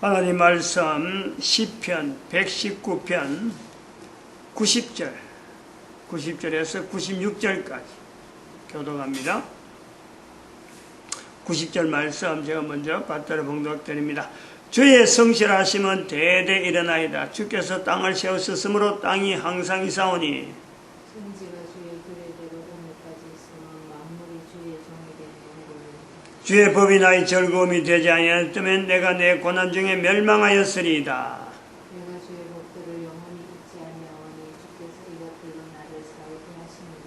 하나님 말씀 시편 119편 90절에서 96절까지 교독합니다. 90절 말씀 제가 먼저 받들어 봉독드립니다. 주의 성실하심은 대대 일어나이다. 주께서 땅을 세우셨으므로 땅이 항상 이사오니 천지가 주의 규례대로 오늘까지 있으면 만물이 주의 종이 되는 은혜로우니라. 주의 법이 나의 즐거움이 되지 아니하였다면 내가 내 고난 중에 멸망하였으리이다. 내가 주의 법도를 영원히 잊지 아니하오니 주께서 이것들로 나를 싸우게 하시느니라.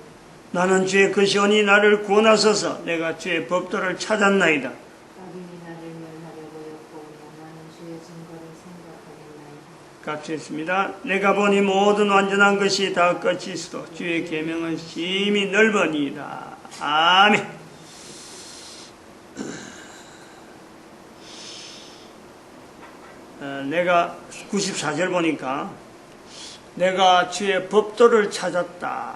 나는 주의 그 시온이 나를 구원하소서. 내가 주의 법도를 찾았나이다. 악인이 나를 멸하려고 엿보오며 나는 주의 증거를 생각하겠나이다. 같이 했습니다. 내가 보니 모든 완전한 것이 다 끝이 있어 주의 계명은 심히 넓으니이다. 아멘. 내가 94절 보니까 내가 주의 법도를 찾았다.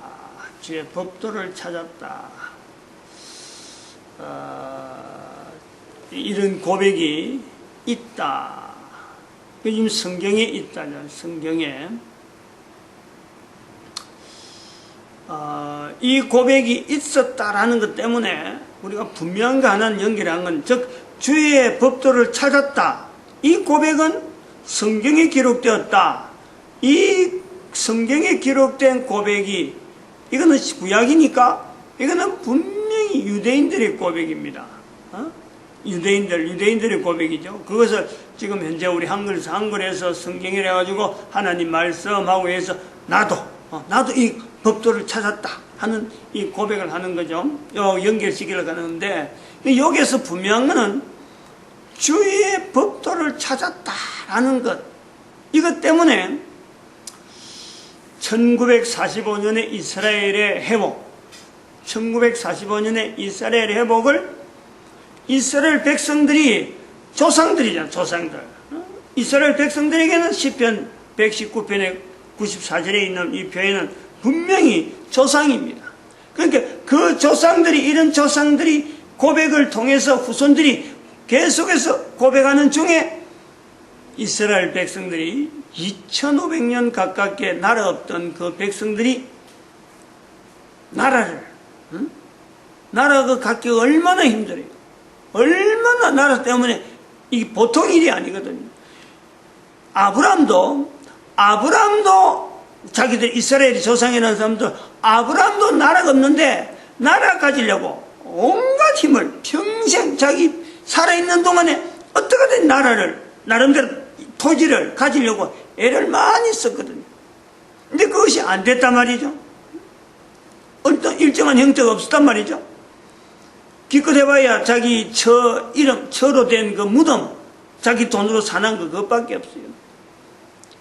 주의 법도를 찾았다. 이런 고백이 있다. 지금 성경에 있다냐. 성경에 이 고백이 있었다라는 것 때문에 우리가 분명한 거 하나는 연결한 건, 즉 주의 법도를 찾았다. 이 고백은 성경에 기록되었다. 이 성경에 기록된 고백이, 이거는 구약이니까 이거는 분명히 유대인들의 고백입니다. 유대인들의 고백이죠. 그것을 지금 현재 우리 한글에서 성경이라 해가지고 하나님 말씀하고 해서 나도 이 법도를 찾았다 하는 이 고백을 하는 거죠. 연결시키려고 하는데, 여기에서 분명한 거는 주의 법도를 찾았다라는 것. 이것 때문에 1945년의 이스라엘의 회복, 1945년의 이스라엘의 회복을 이스라엘 백성들이, 조상들이잖아, 조상들. 이스라엘 백성들에게는 시편 119편의 94절에 있는 이 표현은 분명히 조상입니다. 그러니까 그 조상들이, 이런 조상들이 고백을 통해서 후손들이 계속해서 고백하는 중에 이스라엘 백성들이 2500년 가깝게 나라 없던 그 백성들이 나라가 갖기가 얼마나 힘들어요. 얼마나 나라 때문에 이게 보통 일이 아니거든요. 아브람도 자기들 이스라엘이 조상이라는 사람들, 아브람도 나라가 없는데 나라 가지려고 온갖 힘을 평생 자기 살아있는 동안에 어떻게든 나라를, 나름대로 토지를 가지려고 애를 많이 썼거든요. 근데 그것이 안 됐단 말이죠. 어떤 일정한 형태가 없었단 말이죠. 기껏 해봐야 자기 처로 된 그 무덤, 자기 돈으로 사는 거 그것밖에 없어요.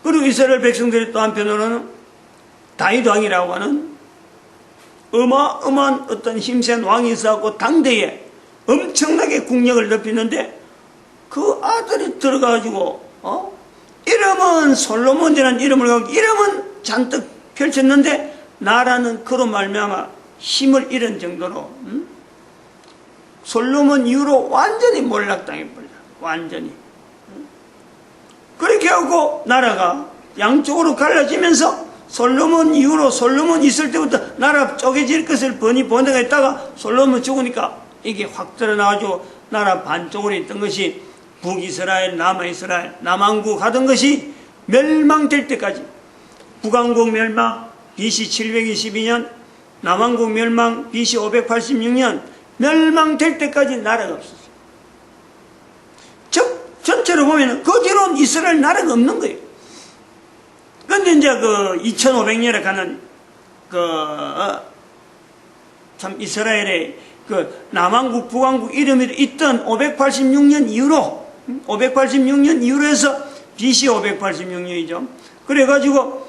그리고 이스라엘 백성들이 또 한편으로는 다윗 왕이라고 하는 어마어마한 어떤 힘센 왕이 있어갖고 당대에 엄청나게 국력을 넓히는데, 그 아들이 들어가가지고 이름은 솔로몬이라는 이름을 갖고 이름은 잔뜩 펼쳤는데 나라는 그로 말미암아 힘을 잃은 정도로 솔로몬 이후로 완전히 몰락당해버려. 완전히. 그렇게 하고 나라가 양쪽으로 갈라지면서 솔로몬 이후로, 솔로몬 있을 때부터 나라 쪼개질 것을 뻔히 본다가 있다가 솔로몬 죽으니까 이게 확 드러나가지고 나라 반쪽으로 있던 것이 북이스라엘, 남이스라엘, 남왕국 하던 것이 멸망될 때까지, 북왕국 멸망 BC 722년, 남왕국 멸망 BC 586년, 멸망될 때까지 나라가 없었어요. 즉 전체로 보면 그 뒤로는 이스라엘 나라가 없는 거예요. 그런데 이제 그 2500년에 가는 참 이스라엘의 그 남왕국, 북왕국 이름이 있던 586년 이후로 해서 BC 586년이죠. 그래가지고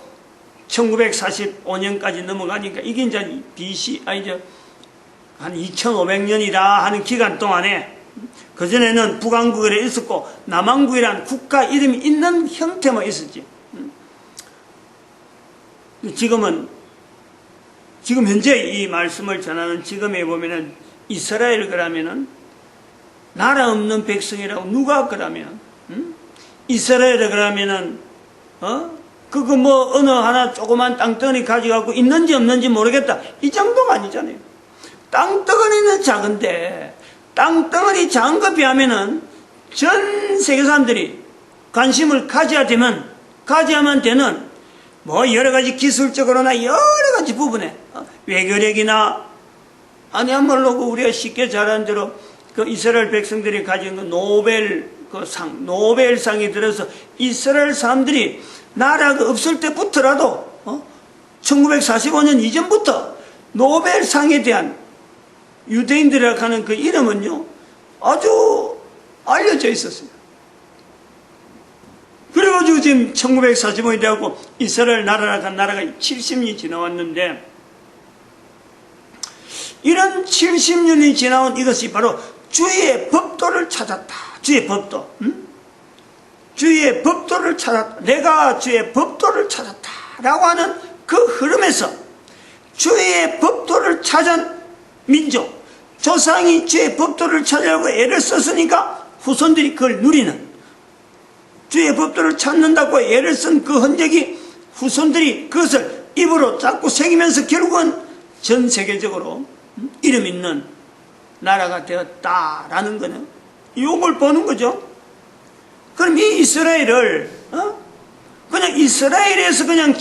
1945년까지 넘어가니까 이게 이제 BC, 한 2500년이다 하는 기간 동안에, 그전에는 북왕국이라 있었고 남왕국이라는 국가 이름이 있는 형태만 있었지. 지금 현재 이 말씀을 전하는 지금에 보면은 이스라엘 그러면은 나라 없는 백성이라고 누가 그러면 이스라엘에 그러면은, 그거 뭐, 어느 하나 조그만 땅덩어리 가져가고 있는지 없는지 모르겠다. 이 정도가 아니잖아요. 땅덩어리는 작은데, 땅덩어리 작은 것 비하면은 전 세계 사람들이 관심을 가져야만 되는 뭐 여러 가지 기술적으로나 여러 가지 부분에 외교력이나 아니야말로 우리가 쉽게 잘 아는 대로 그 이스라엘 백성들이 가진 그 노벨상이 들어서 이스라엘 사람들이 나라가 없을 때부터라도 1945년 이전부터 노벨상에 대한 유대인들이라고 하는 그 이름은요 아주 알려져 있었어요. 그래가지고 지금 1945년이 되고 이스라엘 나라가 70년이 지나왔는데 이런 70년이 지나온 이것이 바로 주의 법도를 찾았다. 주의 법도. 주의 법도를 찾았다. 내가 주의 법도를 찾았다. 라고 하는 그 흐름에서 주의 법도를 찾은 민족, 조상이 주의 법도를 찾으려고 애를 썼으니까 후손들이 그걸 누리는, 주의 법도를 찾는다고 애를 쓴 그 흔적이 후손들이 그것을 입으로 자꾸 새기면서 결국은 전 세계적으로 이름 있는 나라가 되었다라는 거는 이걸 보는 거죠. 그럼 이 이스라엘을 그냥 이스라엘에서 그냥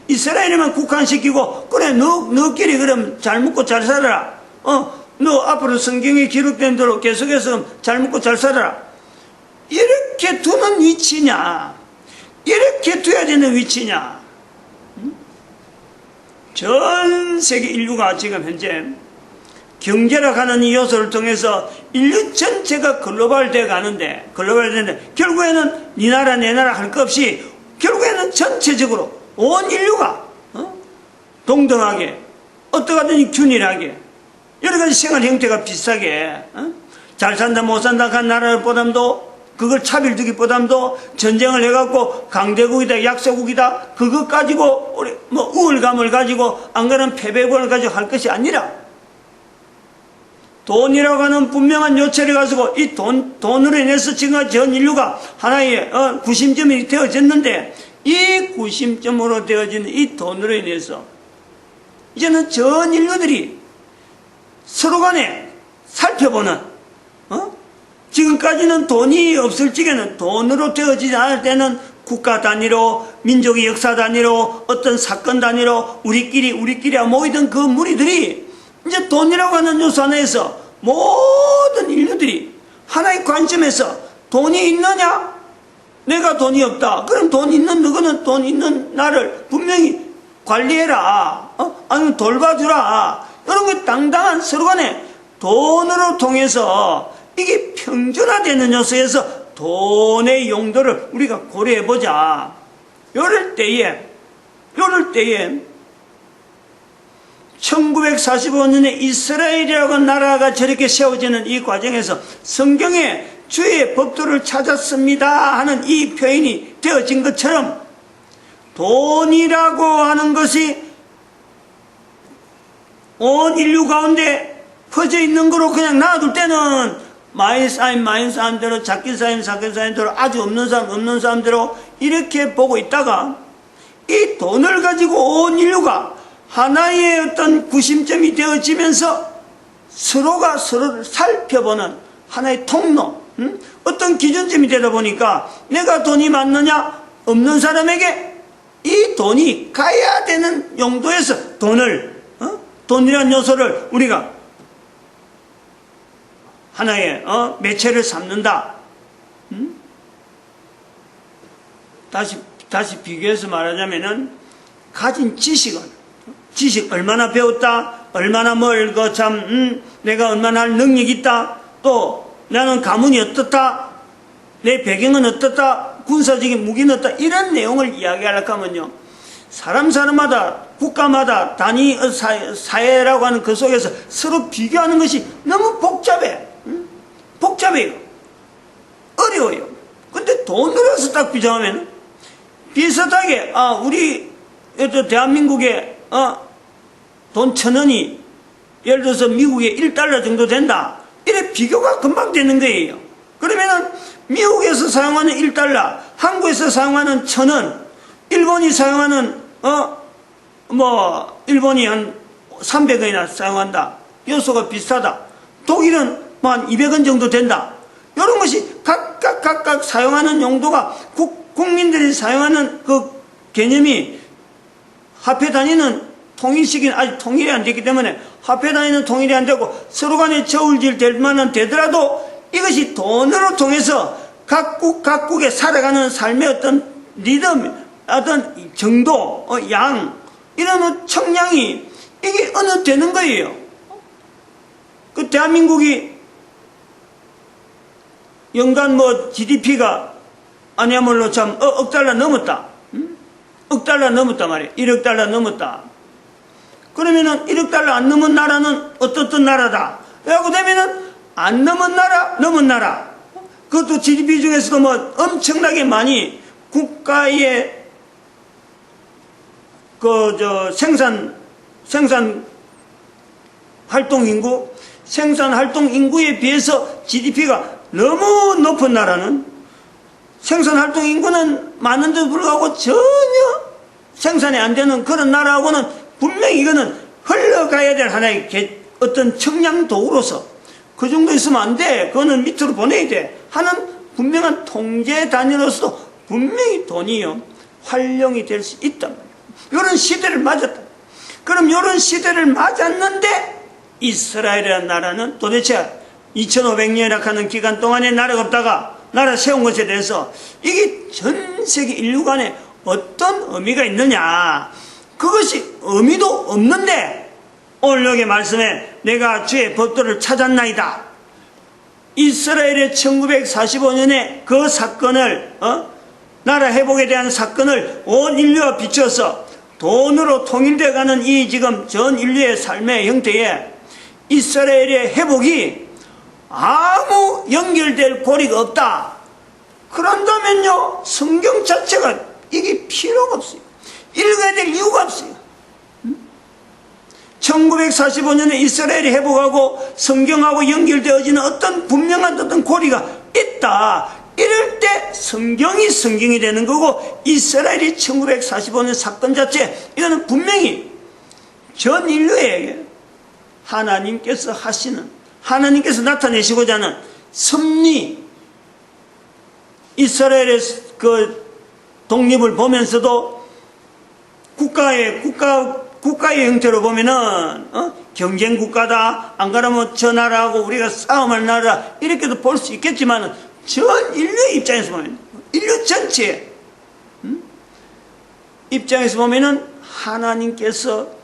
이스라엘에만 국한시키고 그래 너끼리 그럼 잘 먹고 잘 살아라. 너 앞으로 성경에 기록된 대로 계속해서 잘 먹고 잘 살아라. 이렇게 두는 위치냐? 이렇게 둬야 되는 위치냐? 전 세계 인류가 지금 현재 경제라고 하는 이 요소를 통해서 인류 전체가 글로벌되어 가는데, 결국에는 네 나라 내 나라 할 것 없이 결국에는 전체적으로 온 인류가 동등하게 어떠하든지 균일하게 여러 가지 생활 형태가 비슷하게 잘 산다 못 산다 한 나라를 보담도 그걸 차별 두기보담도 전쟁을 해갖고 강대국이다 약소국이다 그것 가지고 우리 뭐 우월감을 가지고 안 그러면 패배감을 가지고 할 것이 아니라 돈이라고 하는 분명한 요체를 가지고 이 돈으로 인해서 지금 전 인류가 하나의 구심점이 되어졌는데 이 구심점으로 되어진 이 돈으로 인해서 이제는 전 인류들이 서로 간에 살펴보는 지금까지는 돈이 없을 적에는 돈으로 되어지지 않을 때는 국가 단위로 민족의 역사 단위로 어떤 사건 단위로 우리끼리 모이던 그 무리들이 이제 돈이라고 하는 요소 하나에서 모든 인류들이 하나의 관점에서 돈이 있느냐? 내가 돈이 없다. 그럼 돈 있는 누구는 돈 있는 나를 분명히 관리해라. 아니면 돌봐주라. 이런 게 당당한 서로 간에 돈으로 통해서 이게 평준화되는 요소에서 돈의 용도를 우리가 고려해보자. 요럴 때에 1945년에 이스라엘이라고 하는 나라가 저렇게 세워지는 이 과정에서 성경에 주의 법도를 찾았습니다 하는 이 표현이 되어진 것처럼 돈이라고 하는 것이 온 인류 가운데 퍼져 있는 거로 그냥 놔둘 때는 많은 사람대로 작은 사람대로 아주 없는 사람대로 이렇게 보고 있다가 이 돈을 가지고 온 인류가 하나의 어떤 구심점이 되어지면서 서로가 서로를 살펴보는 하나의 통로, 어떤 기준점이 되다 보니까 내가 돈이 많느냐 없는 사람에게 이 돈이 가야 되는 용도에서 돈이라는 요소를 우리가 하나의 매체를 삼는다. 다시 비교해서 말하자면은 가진 지식 얼마나 배웠다, 얼마나 내가 얼마나 할 능력이 있다, 또 나는 가문이 어떻다, 내 배경은 어떻다, 군사적인 무기는 어떻다, 이런 내용을 이야기하려고 하면요, 사람마다 국가마다 단위 사회라고 하는 그 속에서 서로 비교하는 것이 너무 복잡해요. 어려워요. 근데 돈으로서 딱 비교하면 비슷하게 우리 대한민국에 돈 1,000원이 예를 들어서 미국에 $1 정도 된다. 이래 비교가 금방 되는 거예요. 그러면은 미국에서 사용하는 1달러, 한국에서 사용하는 1,000원, 일본이 사용하는, 일본이 한 300원이나 사용한다. 요소가 비슷하다. 독일은 뭐 한 200원 정도 된다. 이런 것이 각각 사용하는 용도가 국민들이 사용하는 그 개념이 화폐 단위는 통일시기는 아직 통일이 안 됐기 때문에 화폐 단위는 통일이 안 되고 서로 간에 저울질 될 만은 되더라도 이것이 돈으로 통해서 각국의 살아가는 삶의 어떤 리듬, 어떤 정도, 양, 이런 청량이 이게 어느 되는 거예요. 그 대한민국이 연간 GDP가 아니야말로 참 억 달러 넘었다. 억 달러 넘었다 말이에요. 1억 달러 넘었다. 그러면은 1억 달러 안 넘은 나라는 어떤 나라다. 라고 되면은 안 넘은 나라, 넘은 나라. 그것도 GDP 중에서도 엄청나게 많이 국가의 생산 활동 인구에 비해서 GDP가 너무 높은 나라는 생산 활동 인구는 많은데도 불구하고 전혀 생산이 안 되는 그런 나라하고는 분명히 이거는 흘러가야 될 하나의 어떤 청량 도구로서 그 정도 있으면 안 돼. 그거는 밑으로 보내야 돼. 하는 분명한 통제 단위로서 분명히 돈이요. 활용이 될 수 있단 말이에요. 이런 시대를 맞았다. 그럼 이런 시대를 맞았는데 이스라엘이라는 나라는 도대체 2500년이라 하는 기간 동안에 나라가 없다가 나라 세운 것에 대해서 이게 전 세계 인류 간에 어떤 의미가 있느냐. 그것이 의미도 없는데 오늘 여기 말씀에 내가 주의 법도를 찾았나이다. 이스라엘의 1945년에 그 사건을 나라 회복에 대한 사건을 온 인류와 비춰서 돈으로 통일되어 가는 이 지금 전 인류의 삶의 형태에 이스라엘의 회복이 아무 연결될 고리가 없다. 그런다면요, 성경 자체가 이게 필요가 없어요. 읽어야 될 이유가 없어요. 1945년에 이스라엘이 회복하고 성경하고 연결되어지는 어떤 분명한 어떤 고리가 있다. 이럴 때 성경이 되는 거고 이스라엘이 1945년 사건 자체 이거는 분명히 전 인류에게 하나님께서 나타내시고자 하는 섭리, 이스라엘의 그 독립을 보면서도 국가의 형태로 보면은 경쟁 국가다. 안 그러면 저 나라하고 우리가 싸움할 나라 이렇게도 볼 수 있겠지만은 전 인류의 입장에서 보면 인류 전체 입장에서 보면은 하나님께서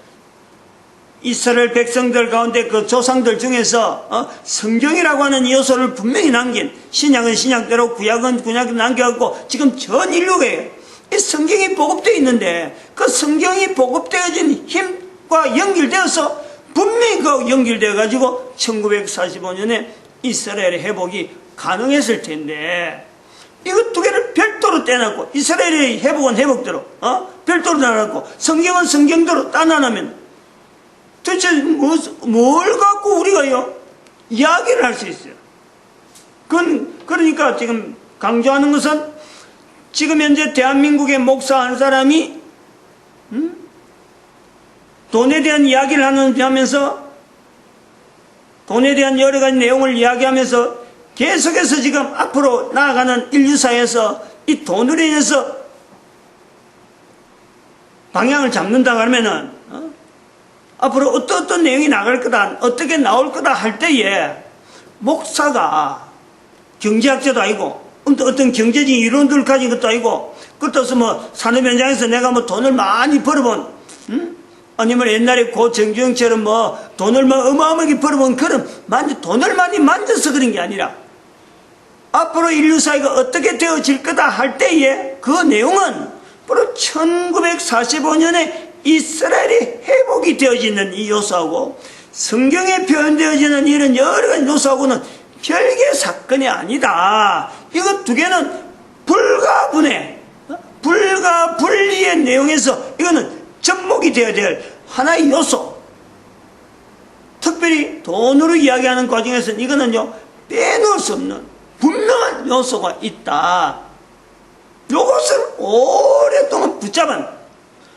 이스라엘 백성들 가운데 그 조상들 중에서 성경이라고 하는 요소를 분명히 남긴 신약은 신약대로 구약은 구약대로 남겨갖고 지금 전 인류에 이 성경이 보급되어 있는데 그 성경이 보급되어진 힘과 연결되어서 분명히 그 연결되어 가지고 1945년에 이스라엘의 회복이 가능했을 텐데 이거 두 개를 별도로 떼놓고 이스라엘의 회복은 회복대로 별도로 떼놓고 성경은 성경대로 따놔놓으면 도대체 뭘 갖고 우리가요 이야기를 할 수 있어요. 그러니까 지금 강조하는 것은 지금 현재 대한민국의 목사 한 사람이 돈에 대한 이야기를 하면서 돈에 대한 여러 가지 내용을 이야기하면서 계속해서 지금 앞으로 나아가는 인류사에서 이 돈으로 인해서 방향을 잡는다 그러면은 앞으로 어떤 내용이 나갈 거다, 어떻게 나올 거다 할 때에 목사가 경제학자도 아니고 어떤 경제적인 이론들을 가진 것도 아니고 그렇다고 산업 현장에서 내가 돈을 많이 벌어본 아니면 옛날에 고 정주영처럼 돈을 어마어마하게 벌어본 그런 돈을 많이 만져서 그런 게 아니라 앞으로 인류 사회가 어떻게 되어질 거다 할 때에 그 내용은 바로 1945년에 이스라엘이 회복이 되어지는 이 요소하고 성경에 표현되어지는 이런 여러 가지 요소하고는 별개의 사건이 아니다. 이것 두 개는 불가분리의 내용에서 이거는 접목이 되어야 될 하나의 요소. 특별히 돈으로 이야기하는 과정에서는 이거는요 빼놓을 수 없는 분명한 요소가 있다. 요것을 오랫동안 붙잡은,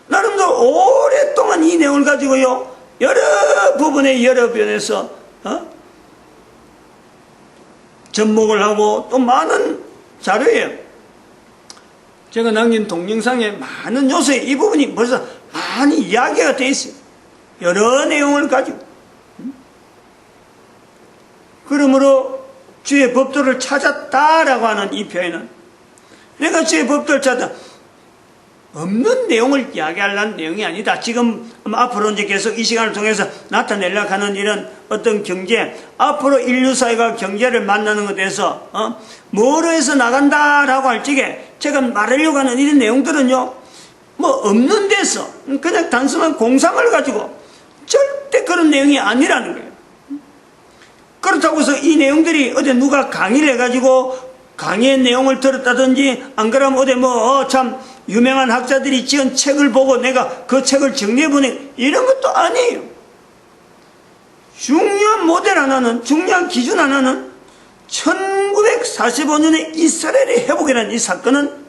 나름대로 오랫동안 이 내용을 가지고요, 여러 부분에 여러 면에서 접목을 하고 또 많은 자료예요. 제가 남긴 동영상에 많은 요소에 이 부분이 벌써 많이 이야기가 되어 있어요. 여러 내용을 가지고. 그러므로 주의 법도를 찾았다라고 하는 이 표현은, 내가 주의 법도를 찾았다, 없는 내용을 이야기하려는 내용이 아니다. 지금 앞으로 이제 계속 이 시간을 통해서 나타내려고 하는 이런 어떤 경제, 앞으로 인류사회가 경제를 만나는 것에 대해서 뭐로 해서 나간다라고 할 적에 제가 말하려고 하는 이런 내용들은요, 뭐 없는 데서 그냥 단순한 공상을 가지고 절대 그런 내용이 아니라는 거예요. 그렇다고 해서 이 내용들이 어디 누가 강의를 해가지고 강의의 내용을 들었다든지, 안 그러면 어디 참 유명한 학자들이 지은 책을 보고 내가 그 책을 정리해보니, 이런 것도 아니에요. 중요한 모델 하나는, 중요한 기준 하나는 1945년에 이스라엘의 회복이라는 이 사건은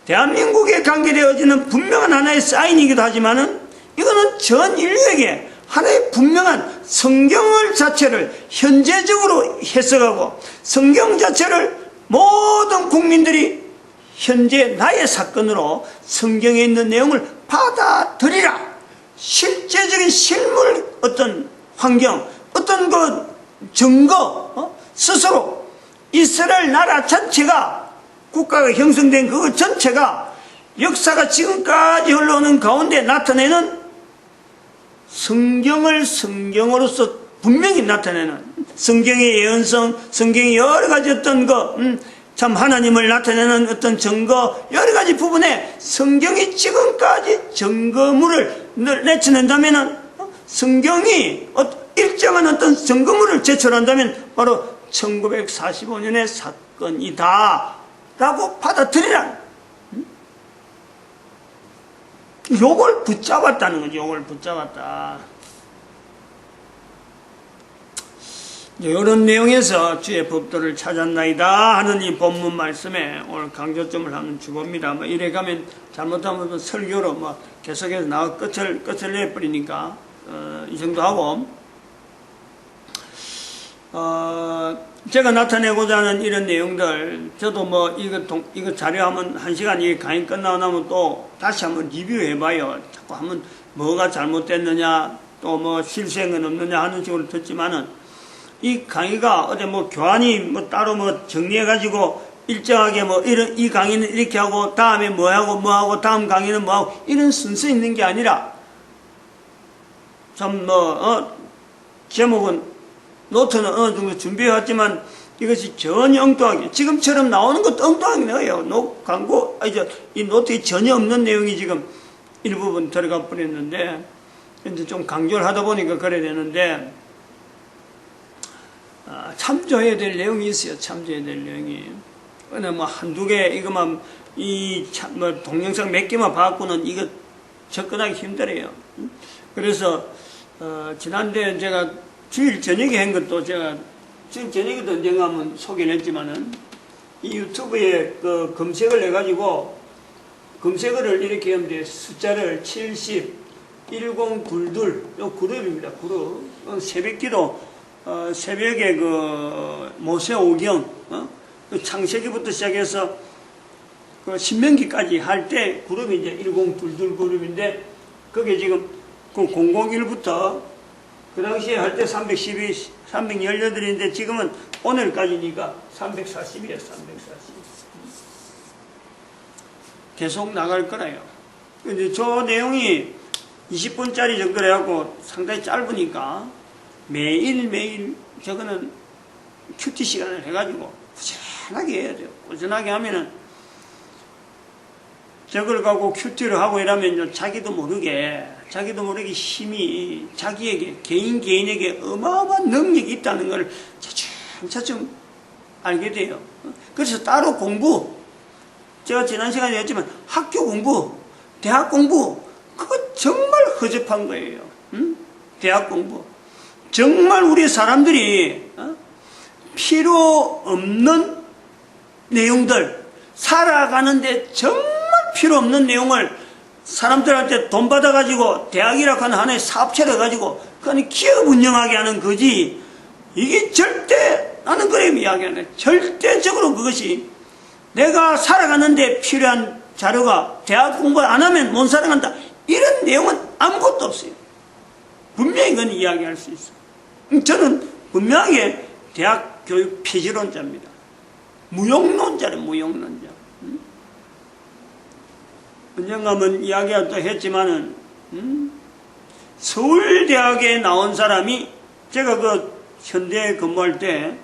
대한민국에 관계되어지는 분명한 하나의 사인이기도 하지만은, 이거는 전 인류에게 하나의 분명한 성경을 자체를 현재적으로 해석하고, 성경 자체를 모든 국민들이 현재 나의 사건으로 성경에 있는 내용을 받아들이라. 실제적인 실물, 어떤 환경, 어떤 그 증거, 스스로 이스라엘 나라 전체가, 국가가 형성된 그 전체가 역사가 지금까지 흘러오는 가운데 나타내는 성경을 성경으로서 분명히 나타내는, 성경의 예언성, 성경의 여러 가지 어떤 참 하나님을 나타내는 어떤 증거, 여러 가지 부분에 성경이 지금까지 증거물을 내쳐낸다면은, 성경이 일정한 어떤 증거물을 제출한다면 바로 1945년의 사건이다 라고 받아들이라. 요걸 붙잡았다는 거죠. 요걸 붙잡았다. 이런 내용에서 주의 법도를 찾았나이다 하는 이 본문 말씀에 오늘 강조점을 한번 주봅니다. 이래 가면 잘못하면 설교로 계속해서 나와 끝을 내버리니까 이 정도 하고, 제가 나타내고자 하는 이런 내용들, 저도 이거 자료하면 1시간 이 강의 끝나고 나면 또 다시 한번 리뷰해봐요. 자꾸 한번 뭐가 잘못됐느냐, 또 실수한 건 없느냐 하는 식으로 듣지만은, 이 강의가 어디 교환이 따로 정리해가지고 일정하게 이 강의는 이렇게 하고, 다음에 뭐 하고, 다음 강의는 뭐 하고, 이런 순서 있는 게 아니라, 참 제목은, 노트는 어느 정도 준비해왔지만, 이것이 전혀 엉뚱하게, 지금처럼 나오는 것도 엉뚱하게 나와요. 광고, 이 노트에 전혀 없는 내용이 지금 일부분 들어가 버렸는데, 이제 좀 강조를 하다 보니까 그래야 되는데, 참조해야 될 내용이 있어요. 참조해야 될 내용이. 근데 한두 개, 이거만, 동영상 몇 개만 봐갖고는 이거 접근하기 힘들어요. 그래서, 지난주에 제가 주일 저녁에 한 것도 제가 주일 저녁에도 언젠가 한번 소개를 했지만은, 이 유튜브에 검색을 해가지고, 검색어를 이렇게 하면 돼. 숫자를 70, 1022, 요 그룹입니다. 그룹. 새벽기도, 새벽에 모세오경, 창세기부터 시작해서 신명기까지 할 때 그룹이 이제 1022 그룹인데, 그게 지금 001부터 그 당시에 할 때 312, 318인데 지금은 오늘까지니까 340이에요. 340. 계속 나갈 거라요. 근데 저 내용이 20분짜리 정도 해갖고 상당히 짧으니까 매일 저거는 큐티 시간을 해가지고 꾸준하게 해야 돼요. 꾸준하게 하면은 저걸 갖고 큐티를 하고 이러면 자기도 모르게 힘이 자기에게, 개인에게 어마어마한 능력이 있다는 걸 차츰 알게 돼요. 그래서 따로 공부, 제가 지난 시간에 했지만 학교 공부, 대학 공부, 그거 정말 허접한 거예요. 대학 공부. 정말 우리 사람들이 필요 없는 내용들, 살아가는데 정말 필요 없는 내용을 사람들한테 돈 받아가지고 대학이라고 하는 하나의 사업체를 가지고 그냥 기업 운영하게 하는 거지. 이게 절대, 나는 그래 이야기하네. 절대적으로 그것이 내가 살아가는데 필요한 자료가 대학 공부 안 하면 못 살아간다, 이런 내용은 아무것도 없어요. 분명히 그건 이야기할 수 있어요. 저는 분명하게 대학 교육 폐지론자입니다. 무용론자래, 무용론자. 언젠가는 이야기도 했지만은, 서울대학에 나온 사람이, 제가 그 현대에 근무할 때,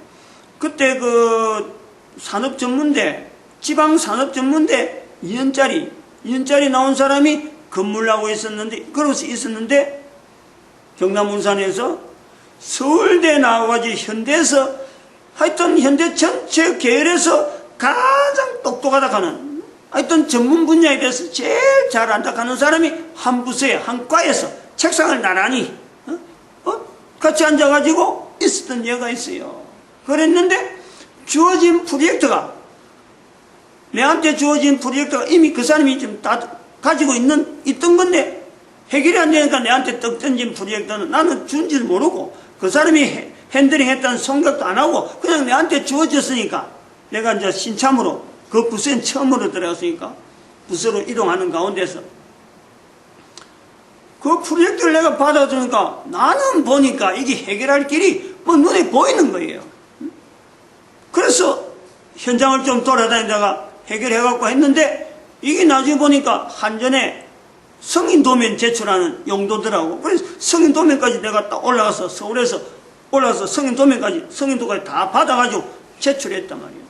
그때 그 산업전문대, 지방산업전문대 2년짜리 나온 사람이 근무를 하고 있었는데, 그러고서 있었는데, 경남 울산에서 서울대 나와가지고 현대에서, 하여튼 현대 전체 계열에서 가장 똑똑하다 하는, 하여튼 전문 분야에 대해서 제일 잘 안다 하는 사람이 한 부서에, 한 과에서 책상을 나란히 같이 앉아가지고 있었던 예가 있어요. 그랬는데 주어진 프로젝트가, 내한테 주어진 프로젝트가 이미 그 사람이 좀 다 가지고 있던 건데 해결이 안 되니까 내한테 떡 던진 프로젝트는 나는 준지를 모르고 그 사람이 핸들링 했다는 생각도 안 하고 그냥 내한테 주어졌으니까 내가 이제 신참으로 그 부서에 처음으로 들어갔으니까 부서로 이동하는 가운데서 그 프로젝트를 내가 받아주니까 나는 보니까 이게 해결할 길이 뭐 눈에 보이는 거예요. 그래서 현장을 좀 돌아다니다가 해결해갖고 했는데 이게 나중에 보니까 한전에 성인도면 제출하는 용도더라고. 그래서 성인도면까지 내가 딱 올라가서 서울에서 올라가서 성인도까지 다 받아가지고 제출했단 말이에요.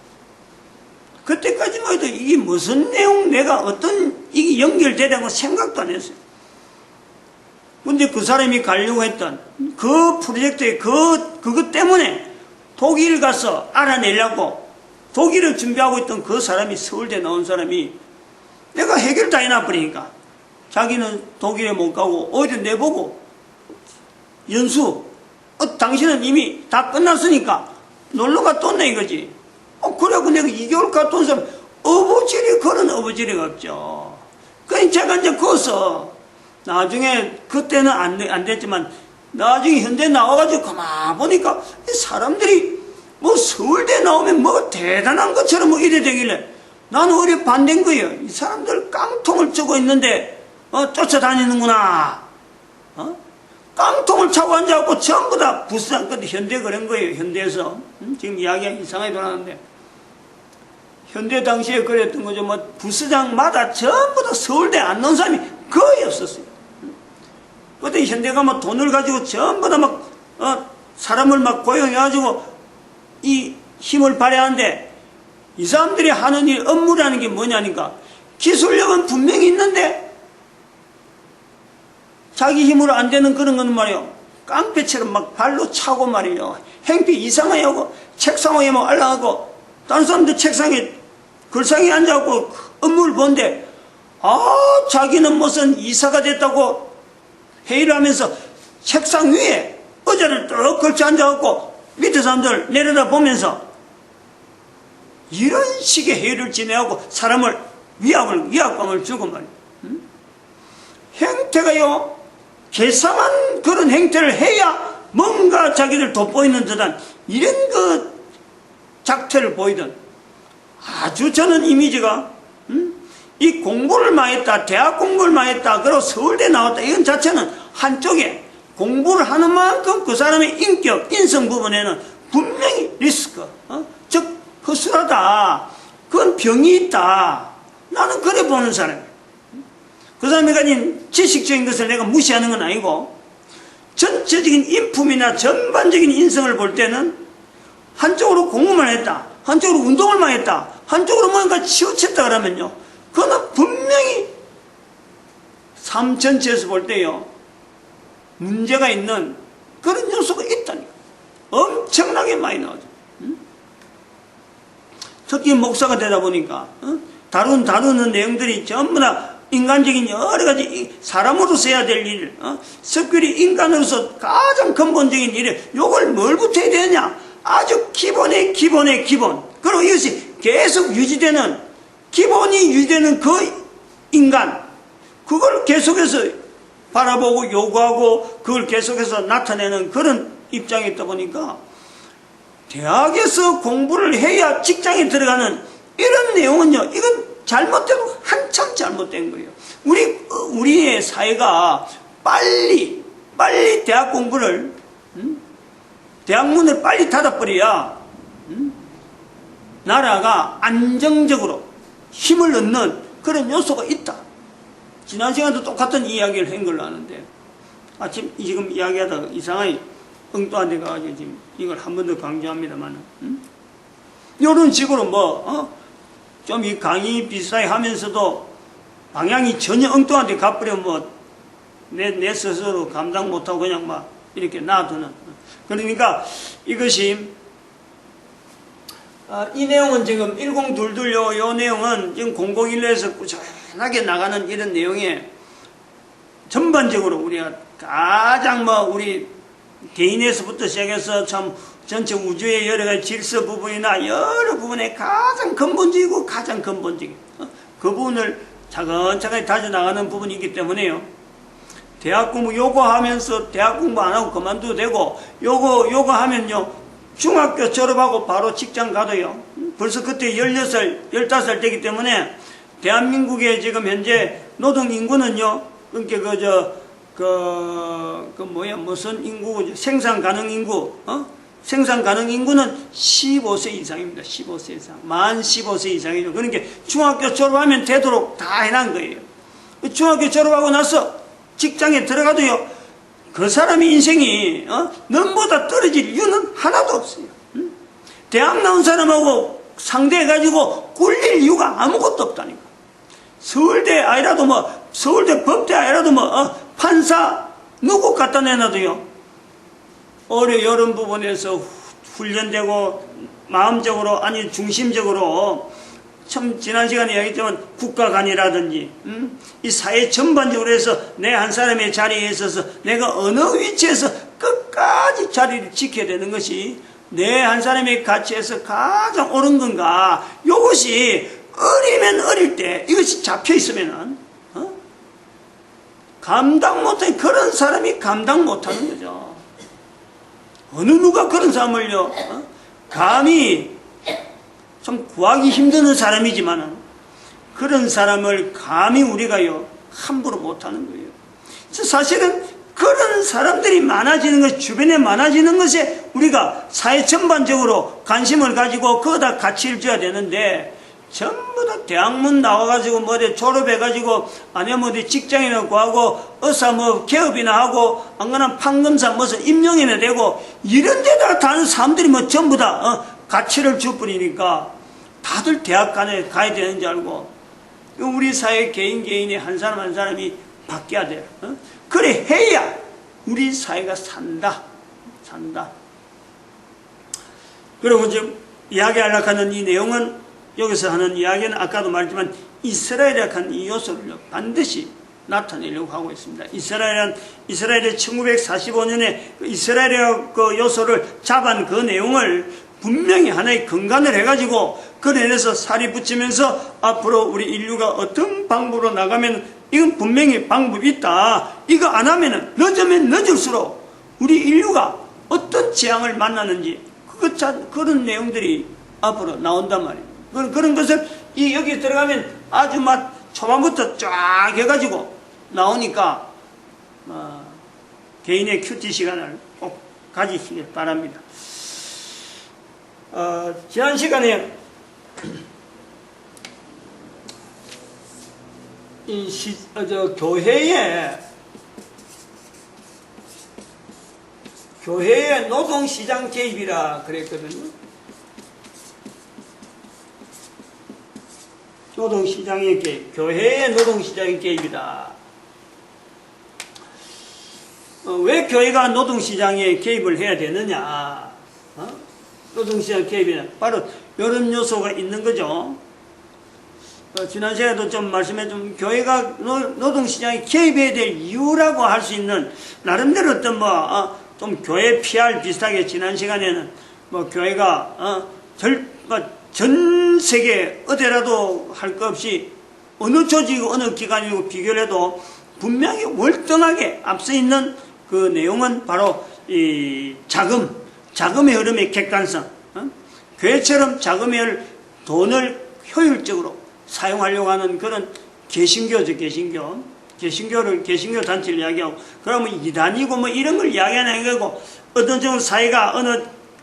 그때까지만 해도 이게 무슨 내용, 내가 어떤 이게 연결되려고 생각도 안 했어요. 근데 그 사람이 가려고 했던 그 프로젝트의 그것 때문에 독일 가서 알아내려고 독일을 준비하고 있던 그 사람이, 서울대 나온 사람이 내가 해결 다 해놔버리니까 자기는 독일에 못 가고 오히려 내보고 연수, 당신은 이미 다 끝났으니까 놀러 갔다 온다 이거지. 그래갖고 내가 2개월 갔다 온 사람, 어부지리, 그런 어부지리가 없죠. 그러니까 제가 이제 거기서 나중에, 그때는 안 됐지만 나중에 현대 나와가지고 가만 보니까 사람들이 뭐 서울대 나오면 뭐 대단한 것처럼 뭐 이래 되길래 나는 오히려 반대인 거예요. 이 사람들 깡통을 쩌고 있는데 쫓아다니는구나. 깡통을 차고 앉아갖고 전부 다 부산, 근데 현대 그런 거예요. 현대에서 지금 이야기가 이상하게 돌아가는데 현대 당시에 그랬던 거죠. 뭐 부서장마다 전부 다 서울대 안 나온 사람이 거의 없었어요. 그때 현대가 뭐 돈을 가지고 전부 다 막 사람을 막 고용해가지고 이 힘을 발휘하는데 이 사람들이 하는 일, 업무라는 게 뭐냐니까 기술력은 분명히 있는데 자기 힘으로 안 되는 그런 건 말이에요. 깡패처럼 막 발로 차고 말이에요. 행패 이상하게 하고 책상 위에 막 올라가고 다른 사람들 책상에 글상에 앉아갖고 업무를 보는데 자기는 무슨 이사가 됐다고 회의를 하면서 책상 위에 의자를 쭉 걸쳐 앉아갖고 밑에 사람들 내려다 보면서 이런 식의 회의를 진행하고 사람을 위압감을 주고 말이에요. 행태가요, 괴상한 그런 행태를 해야 뭔가 자기를 돋보이는 듯한 이런 그 작태를 보이던 아주 저는 이미지가 이 공부를 많이 했다, 대학 공부를 많이 했다, 그리고 서울대 나왔다, 이건 자체는 한쪽에 공부를 하는 만큼 그 사람의 인격, 인성 부분에는 분명히 리스크, 즉 허술하다, 그건 병이 있다, 나는 그래 보는 사람이에요. 그 사람이 가진 지식적인 것을 내가 무시하는 건 아니고 전체적인 인품이나 전반적인 인성을 볼 때는 한쪽으로 공부만 했다, 한쪽으로 운동을 많이 했다, 한쪽으로 뭔가 치우쳤다 그러면요, 그거는 분명히 삶 전체에서 볼 때요 문제가 있는 그런 요소가 있다니까. 엄청나게 많이 나오죠. 특히 목사가 되다 보니까 다루는 내용들이 전부 다 인간적인 여러 가지 사람으로서 해야 될 일, 특별히 인간으로서 가장 근본적인 일에 요걸 뭘부터 해야 되느냐, 아주 기본의 기본의 기본. 그리고 이것이 계속 유지되는, 기본이 유지되는 그 인간, 그걸 계속해서 바라보고 요구하고 그걸 계속해서 나타내는 그런 입장이 있다 보니까 대학에서 공부를 해야 직장에 들어가는 이런 내용은요, 이건 잘못되고 한참 잘못된 거예요. 우리의 사회가 빨리 대학 공부를, 대학 문을 빨리 닫아버려야, 나라가 안정적으로 힘을 얻는 그런 요소가 있다. 지난 시간도 똑같은 이야기를 한 걸로 아는데, 지금 이야기하다가 이상하게 엉뚱한 데 가가지고 지금 이걸 한 번 더 강조합니다만, 이런 식으로 좀 이 강의 비슷하게 하면서도 방향이 전혀 엉뚱한 데 가버리면 내 스스로 감당 못하고 그냥 이렇게 놔두는. 그러니까 이것이, 이 내용은 지금 1022 요 내용은 지금 0011에서 꾸준하게 나가는 이런 내용에 전반적으로 우리가 가장 우리 개인에서부터 시작해서 참 전체 우주의 여러 가지 질서 부분이나 여러 부분에 가장 근본적이고 가장 근본적인 그 부분을 차근차근히 다져나가는 부분이기 때문에요. 대학 공부 요거하면서 대학 공부 안 하고 그만둬도 되고, 요거 하면요, 중학교 졸업하고 바로 직장 가도요, 벌써 그때 16살, 15살 되기 때문에 대한민국의 지금 현재 노동 인구는요, 그러니까 무슨 인구, 생산 가능 인구, 생산 가능 인구는 15세 이상입니다. 15세 이상. 만 15세 이상이죠. 그러니까 중학교 졸업하면 되도록 다 해놓은 거예요. 중학교 졸업하고 나서 직장에 들어가도요, 그 사람의 인생이, 넘보다 떨어질 이유는 하나도 없어요. 대학 나온 사람하고 상대해가지고 꿀릴 이유가 아무것도 없다니까. 서울대 아니라도 서울대 법대 아니라도 판사 누구 갖다 내놔도요, 이런 부분에서 훈련되고 마음적으로 아니 중심적으로 참 지난 시간에 이야기했지만 국가관이라든지 이 사회 전반적으로 해서 내 한 사람의 자리에 있어서 내가 어느 위치에서 끝까지 자리를 지켜야 되는 것이 내 한 사람의 가치에서 가장 옳은 건가, 이것이 어리면 어릴 때 이것이 잡혀 있으면은 감당 못하는, 그런 사람이 감당 못하는 거죠. 어느 누가 그런 사람을요, 감히 좀 구하기 힘드는 사람이지만은 그런 사람을 감히 우리가요 함부로 못하는 거예요. 사실은 그런 사람들이 많아지는 것, 주변에 많아지는 것에 우리가 사회 전반적으로 관심을 가지고 거기다 가치를 줘야 되는데, 전부 다 대학문 나와가지고 졸업해가지고 아니면 어디 직장이나 구하고 어서 개업이나 하고 안 그러면 판검사 무슨 임용이나 되고 이런 데다가 다는 사람들이 전부 다 가치를 줘버리니까 다들 대학간에 가야 되는 줄 알고, 우리 사회 개인이 한 사람 한 사람이 바뀌어야 돼요. 그래 해야 우리 사회가 산다. 그리고 지금 이야기하려고 하는 이 내용은, 여기서 하는 이야기는 아까도 말했지만 이스라엘이라고 하는 이 요소를 반드시 나타내려고 하고 있습니다. 이스라엘의 1945년에 이스라엘의 그 요소를 잡은 그 내용을 분명히 하나의 근간을 해가지고 그래서 살이 붙이면서 앞으로 우리 인류가 어떤 방법으로 나가면 이건 분명히 방법이 있다. 이거 안 하면은 늦으면 늦을수록 우리 인류가 어떤 재앙을 만나는지 그런 내용들이 앞으로 나온단 말이에요. 그런 것을 여기 들어가면 아주 초반부터 쫙 해가지고 나오니까 개인의 큐티 시간을 꼭 가지시길 바랍니다. 지난 시간에 교회의 노동시장 개입이라 그랬거든요. 노동시장의 개입, 교회의 노동시장의 개입이다. 왜 교회가 노동시장에 개입을 해야 되느냐? 노동시장 개입이냐? 바로 이런 요소가 있는 거죠. 지난 시간에도 좀 말씀해 교회가 노동시장에 개입해야 될 이유라고 할 수 있는 나름대로 어떤 좀 교회 PR 비슷하게 지난 시간에는 뭐 교회가 전 세계 어디라도 할 것 없이 어느 조직 어느 기관이고 비교를 해도 분명히 월등하게 앞서 있는 그 내용은 바로 이 자금의 흐름의 객관성, 교회처럼 돈을 효율적으로 사용하려고 하는 그런 개신교죠. 개신교 단체를 이야기하고, 그러면 이단이고 뭐 이런 걸 이야기하는 거고, 어떤 정도 사회가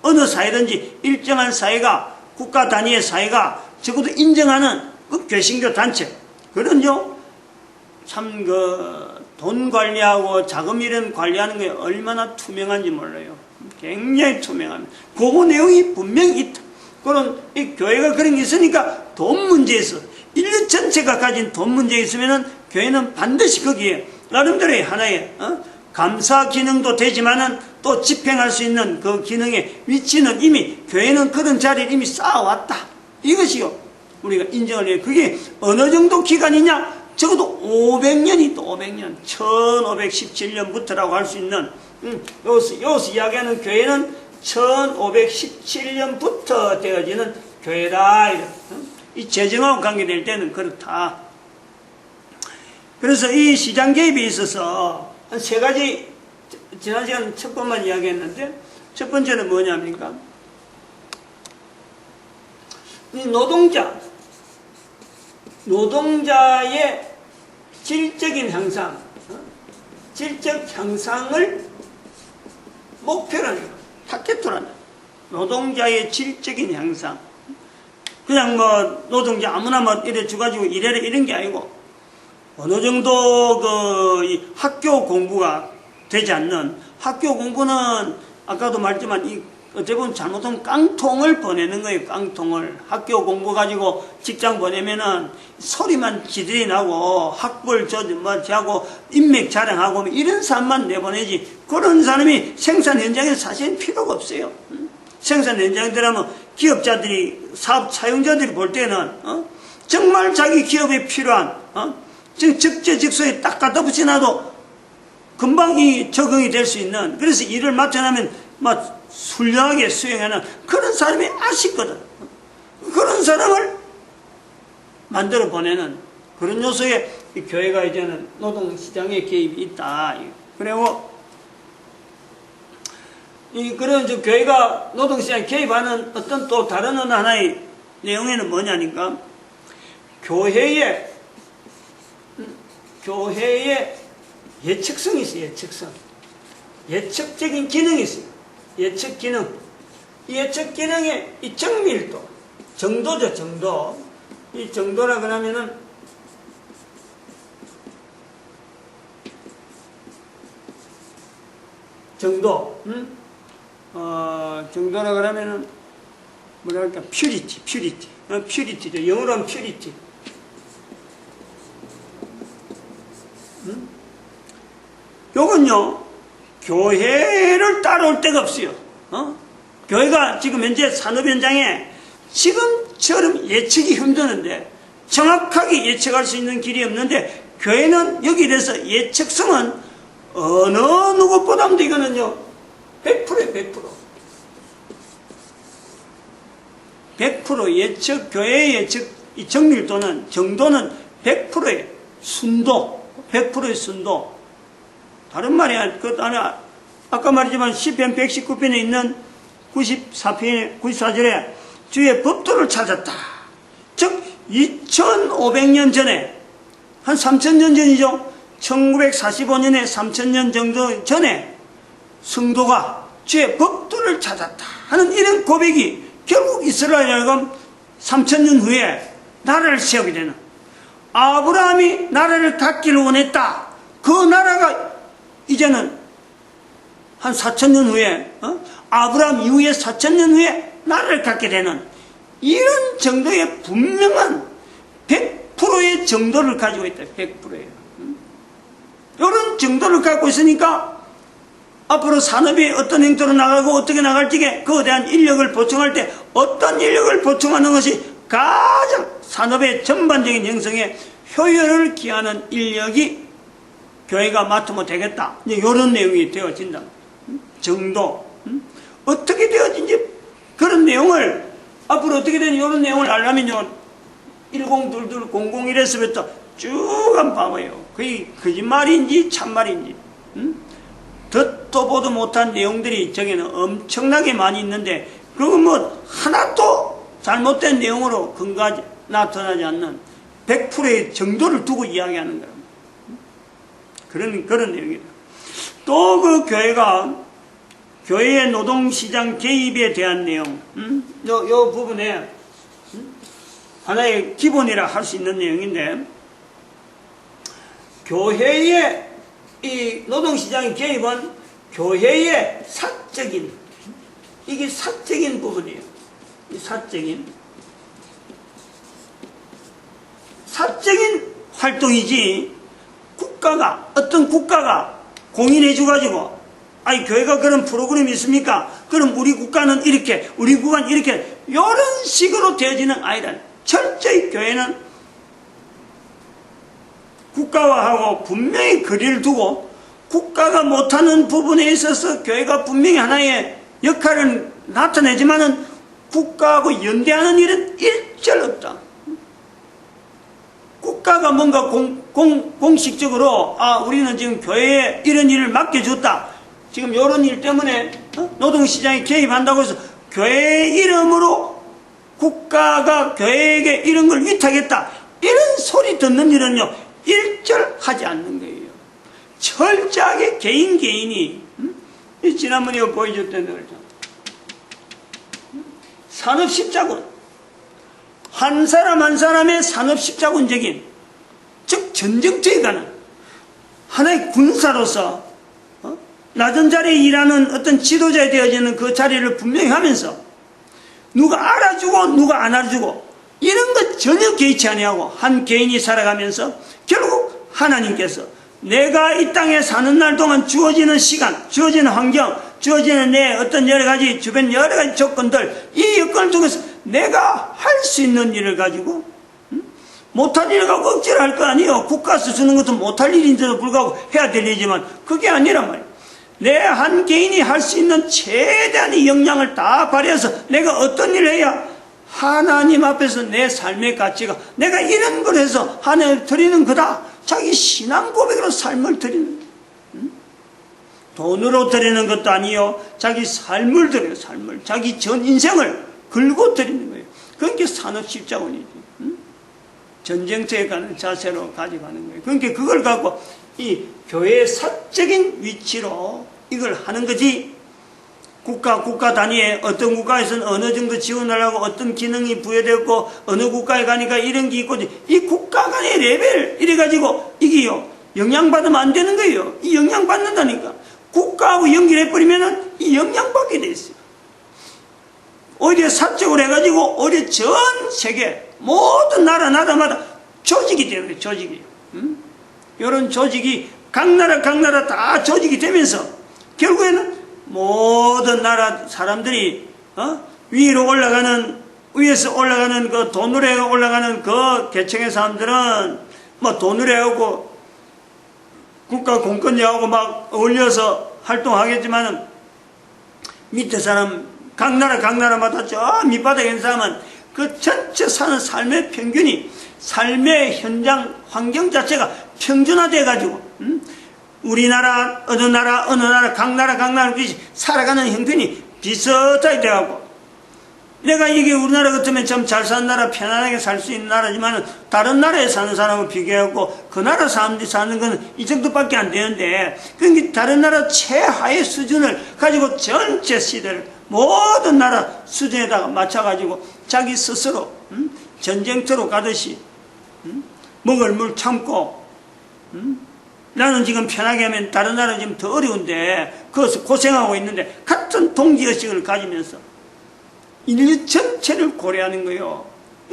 어느 사회든지 일정한 사회가 국가 단위의 사회가 적어도 인정하는 그 개신교 단체, 그런요 참 돈 관리하고 자금 이런 관리하는 게 얼마나 투명한지 몰라요. 굉장히 투명합니다. 그거 내용이 분명히 있다. 그런 이 교회가 그런 게 있으니까 돈 문제에서 인류 전체가 가진 돈 문제에 있으면은 교회는 반드시 거기에 나름대로의 하나의 감사 기능도 되지만은 또 집행할 수 있는 그 기능의 위치는 이미 교회는 그런 자리를 이미 쌓아왔다. 이것이요 우리가 인정을 해요. 그게 어느 정도 기간이냐? 적어도 500년이 또 500년, 1517년부터라고 할 수 있는, 여기서 이야기하는 교회는 1517년부터 되어지는 교회다. 이 재정하고 관계될 때는 그렇다. 그래서 이 시장 개입에 있어서 한 세 가지, 지난 시간 첫 번만 이야기했는데, 첫 번째는 뭐냐입니까? 이 노동자의 질적인 향상, 질적 향상을 목표로 하는 거예요. 타겟으로 하는 거예요. 노동자의 질적인 향상. 그냥 뭐 노동자 아무나 뭐 이래 줘가지고 이래라 이런 게 아니고, 어느 정도 이 학교 공부가 되지 않는, 학교 공부는 아까도 말했지만 어떻게 보면 잘못하면 깡통을 보내는 거예요. 깡통을. 학교 공부 가지고 직장 보내면은 소리만 지들이 나고 학벌 하고 인맥 자랑하고 이런 사람만 내보내지, 그런 사람이 생산 현장에 사실 필요가 없어요. 생산 현장에 들어가면 기업자들이, 사용자들이 볼 때는 정말 자기 기업에 필요한 적재적소에 딱 갖다 붙여놔도 금방 적응이 될 수 있는, 그래서 일을 맡아나면 막 훌륭하게 수행하는 그런 사람이 아쉽거든. 그런 사람을 만들어 보내는 그런 요소에 이 교회가 이제는 노동시장에 개입이 있다. 그리고 그런 교회가 노동시장에 개입하는 어떤 또 다른 어느 하나의 내용에는 뭐냐니까, 교회의 예측성이 있어요. 예측적인 기능이 있어요. 예측 기능. 이 예측 기능의 이 정밀도, 정도죠, 정도. 이 정도라 그러면은, 정도라 그러면은, 뭐랄까, 퓨리티죠. 영어로 하면 퓨리티. 요건요, 교회를 따라올 데가 없어요. 교회가 지금 현재 산업 현장에 지금처럼 예측이 힘드는데, 정확하게 예측할 수 있는 길이 없는데, 교회는 여기에 대해서 예측성은 어느 누구보다도 이거는요 100%예요. 100% 예측, 교회의 예측 이 정밀도는, 정도는 100%예요. 순도, 100%의 순도. 다른 말이야. 아까 말했지만 시편 119편에 있는 94절에 주의 법도를 찾았다. 즉 2500년 전에, 한 3000년 전이죠. 1945년에 3000년 정도 전에 성도가 주의 법도를 찾았다 하는 이런 고백이 결국 이스라엘과 3000년 후에 나라를 세우게 되는, 아브라함이 나라를 갖기를 원했다. 그 나라가 이제는 한 4000년 후에, 아브라함 이후에 4000년 후에 나라를 갖게 되는 이런 정도의 분명한 100%의 정도를 가지고 있다. 100%예요. 이런 정도를 갖고 있으니까 앞으로 산업이 어떤 행태로 나가고 어떻게 나갈지에 그에 대한 인력을 보충할 때 어떤 인력을 보충하는 것이 가장 산업의 전반적인 형성에 효율을 기하는 인력이 교회가 맡으면 되겠다. 이런 내용이 되어진다. 정도. 어떻게 되어진지 그런 내용을 앞으로 어떻게 되는 이런 내용을 알려면요 1022-001에서부터 쭉 한번 봐봐요. 그게 거짓말인지 참말인지 듣도 보도 못한 내용들이 저기는 엄청나게 많이 있는데 그거 뭐 하나도 잘못된 내용으로 근거하지 나타나지 않는 100%의 정도를 두고 이야기하는 거예요. 그런 내용이다. 또 그 교회가 교회의 노동시장 개입에 대한 내용, 요 부분에 하나의 기본이라 할 수 있는 내용인데, 교회의 이 노동시장 개입은 교회의 이게 사적인 부분이에요. 이 사적인 활동이지, 어떤 국가가 공인해줘가지고, 아니, 교회가 그런 프로그램이 있습니까? 그럼 우리 국가는 이렇게, 우리 국가는 이렇게, 이런 식으로 되어지는 아니라, 철저히 교회는 국가와하고 분명히 거리를 두고, 국가가 못하는 부분에 있어서 교회가 분명히 하나의 역할을 나타내지만은, 국가하고 연대하는 일은 일절 없다. 국가가 뭔가 공식적으로, 우리는 지금 교회에 이런 일을 맡겨줬다. 지금 이런 일 때문에 노동시장에 개입한다고 해서 교회 이름으로 국가가 교회에게 이런 걸 위탁했다. 이런 소리 듣는 일은요, 일절 하지 않는 거예요. 철저하게 개인이, 지난번에 보여줬던 거죠. 산업십자군. 한 사람 한 사람의 산업십자군적인, 즉 전쟁터에 가는 하나의 군사로서 낮은 자리에 일하는 어떤 지도자에 되어지는 그 자리를 분명히 하면서 누가 알아주고 누가 안 알아주고 이런 것 전혀 개의치 아니하고 한 개인이 살아가면서 결국 하나님께서 내가 이 땅에 사는 날 동안 주어지는 시간, 주어지는 환경, 주어지는 내 어떤 여러 가지 주변 여러 가지 조건들, 이 여건을 통해서 내가 할 수 있는 일을 가지고 못할 일을 갖고 억지로 할 거 아니에요. 국가에서 주는 것도 못할 일인데도 불구하고 해야 될 일이지만 그게 아니란 말이에요. 내 한 개인이 할 수 있는 최대한의 역량을 다 발휘해서 내가 어떤 일을 해야 하나님 앞에서 내 삶의 가치가 내가 이런 걸 해서 하나님 드리는 거다. 자기 신앙 고백으로 삶을 드리는 거예요. 돈으로 드리는 것도 아니요. 자기 삶을 드려요. 자기 전 인생을 걸고 드리는 거예요. 그게 산업십자군이지. 전쟁터에 가는 자세로 가져가는 거예요. 그러니까 그걸 갖고 이 교회의 사적인 위치로 이걸 하는 거지. 국가 단위에 어떤 국가에서는 어느 정도 지원을 하고 어떤 기능이 부여되었고 어느 국가에 가니까 이런 게 있고 이 국가 간의 레벨 이래가지고 이게요 영향받으면 안 되는 거예요. 이 영향받는다니까. 국가하고 연결해버리면은 이 영향받게 돼 있어요. 오히려 사적으로 해가지고 오히려 전 세계 모든 나라마다 조직이 되는 거예요. 조직이. 이런 조직이 각 나라 다 조직이 되면서 결국에는 모든 나라 사람들이 위로 올라가는 위에서 올라가는 그 돈으로 해 올라가는 그 계층의 사람들은 뭐 돈으로 해오고 국가 공권력하고 막 어울려서 활동하겠지만은 밑에 사람 각 나라마다 저 밑바닥에 있는 사람은 그 전체 사는 삶의 평균이 삶의 현장 환경 자체가 평준화돼 가지고 우리나라 어느 나라 각 나라 살아가는 형편이 비슷하게 돼가고 내가 이게 우리나라 같으면 참 잘 사는 나라 편안하게 살 수 있는 나라지만 다른 나라에 사는 사람을 비교하고 그 나라 사람들이 사는 건 이 정도밖에 안 되는데 그러니까 다른 나라 최하의 수준을 가지고 전체 시대를 모든 나라 수준에다가 맞춰가지고 자기 스스로 전쟁터로 가듯이 먹을 물 참고 나는 지금 편하게 하면 다른 나라는 지금 더 어려운데 그것을 고생하고 있는데 같은 동지의식을 가지면서 인류 전체를 고려하는 거예요.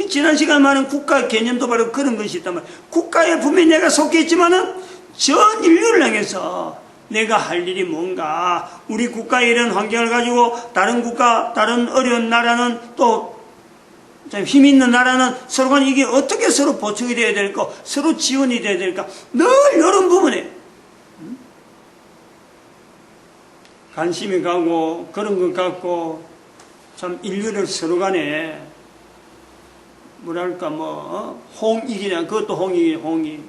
지난 시간 말은 국가 개념도 바로 그런 것이 있단 말이에요. 국가에 분명히 내가 속해 있지만은 전 인류를 향해서 내가 할 일이 뭔가 우리 국가의 이런 환경을 가지고 다른 국가 다른 어려운 나라는 또 힘 있는 나라는 서로 간 이게 어떻게 서로 보충이 돼야 될까 서로 지원이 돼야 될까 늘 이런 부분에 관심이 가고 그런 것 같고 참 인류를 서로 간에 뭐랄까 홍익이냐, 그것도 홍익.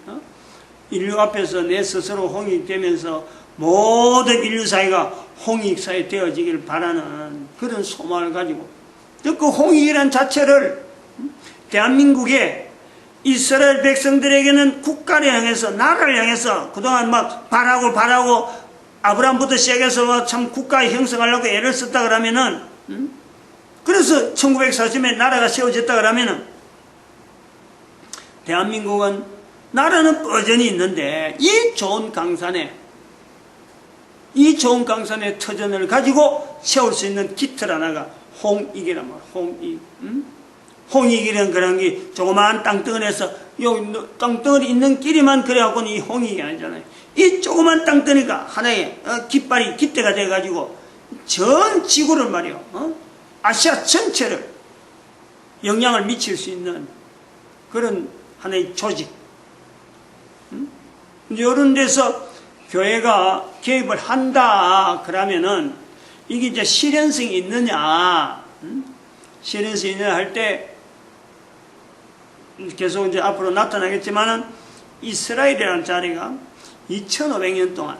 인류 앞에서 내 스스로 홍익 되면서 모든 인류 사회가 홍익 사회 되어지길 바라는 그런 소망을 가지고, 그 홍익이란 자체를 대한민국의 이스라엘 백성들에게는 국가를 향해서, 나라를 향해서 그동안 막 바라고 아브라함부터 시작해서 참 국가 형성하려고 애를 썼다 그러면은, 그래서 1940년에 나라가 세워졌다 그러면은, 대한민국은 나라는 뻗전이 있는데 이 좋은 강산에 터전을 가지고 세울 수 있는 깃털 하나가 홍익이란 말이야. 홍익. 홍익이란 그런 게 조그마한 땅덩어리에서 여기 땅덩어리 있는 길이만 그래갖고는 이 홍익이 아니잖아요. 이 조그만 땅덩어리가 하나의 깃대가 돼가지고 전 지구를 말이요, 아시아 전체를 영향을 미칠 수 있는 그런 하나의 조직. 이런 데서 교회가 개입을 한다 그러면은 이게 이제 실현성이 있느냐, 실현성이 있느냐 할 때 계속 이제 앞으로 나타나겠지만은 이스라엘이라는 자리가 2500년 동안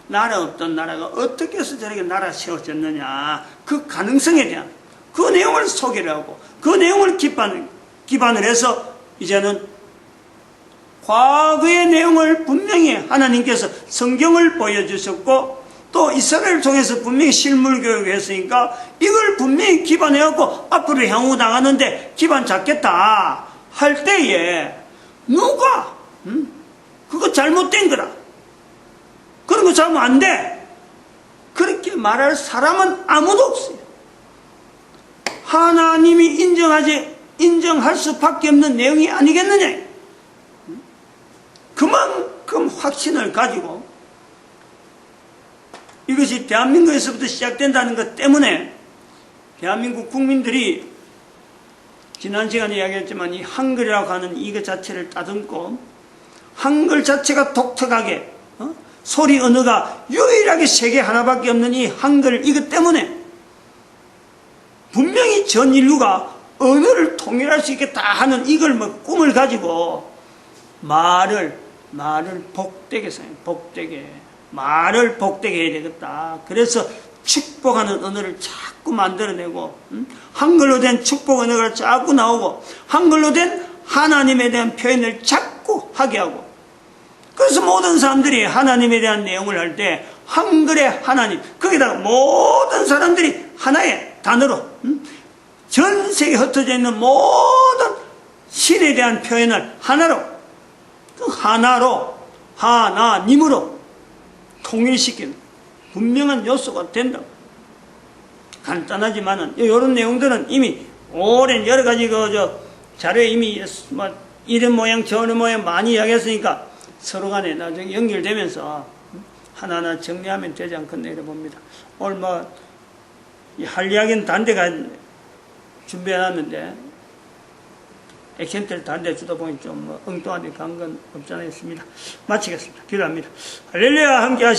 나라 없던 나라가 어떻게 해서 저렇게 나라 세워졌느냐, 그 가능성에 대한 그 내용을 소개를 하고 그 내용을 기반을 해서 이제는 과거의 내용을 분명히 하나님께서 성경을 보여주셨고 또 이스라엘을 통해서 분명히 실물 교육을 했으니까 이걸 분명히 기반해갖고 앞으로 향후 나가는데 기반 잡겠다 할 때에 누가 그거 잘못된 거라, 그런 거 잘못 안 돼, 그렇게 말할 사람은 아무도 없어요. 하나님이 인정할 수밖에 없는 내용이 아니겠느냐. 그만큼 확신을 가지고 이것이 대한민국에서부터 시작된다는 것 때문에 대한민국 국민들이 지난 시간에 이야기했지만 이 한글이라고 하는 이것 자체를 따듬고 한글 자체가 독특하게 소리 언어가 유일하게 세계 하나밖에 없는 이 한글 이것 때문에 분명히 전 인류가 언어를 통일할 수 있겠다 하는 이걸 꿈을 가지고 말을 복되게 말을 복되게 해야 되겠다. 그래서 축복하는 언어를 자꾸 만들어내고 한글로 된 축복 언어가 자꾸 나오고 한글로 된 하나님에 대한 표현을 자꾸 하게 하고, 그래서 모든 사람들이 하나님에 대한 내용을 할 때 한글의 하나님, 거기다가 모든 사람들이 하나의 단어로 전 세계에 흩어져 있는 모든 신에 대한 표현을 하나로, 그 하나님으로 통일시키는 분명한 요소가 된다. 간단하지만은 이런 내용들은 이미 오랜 여러 가지 자료에 이미 이런 모양 저런 모양 많이 이야기했으니까 서로 간에 나중에 연결되면서 하나하나 정리하면 되지 않겠나 이래 봅니다. 오늘 할 이야기는 단대가 준비해놨는데 액센트를 단대 주다 보니 좀 엉뚱하게 간 건 없지 않아 있습니다. 마치겠습니다. 기도합니다. 할렐루야 함께 하시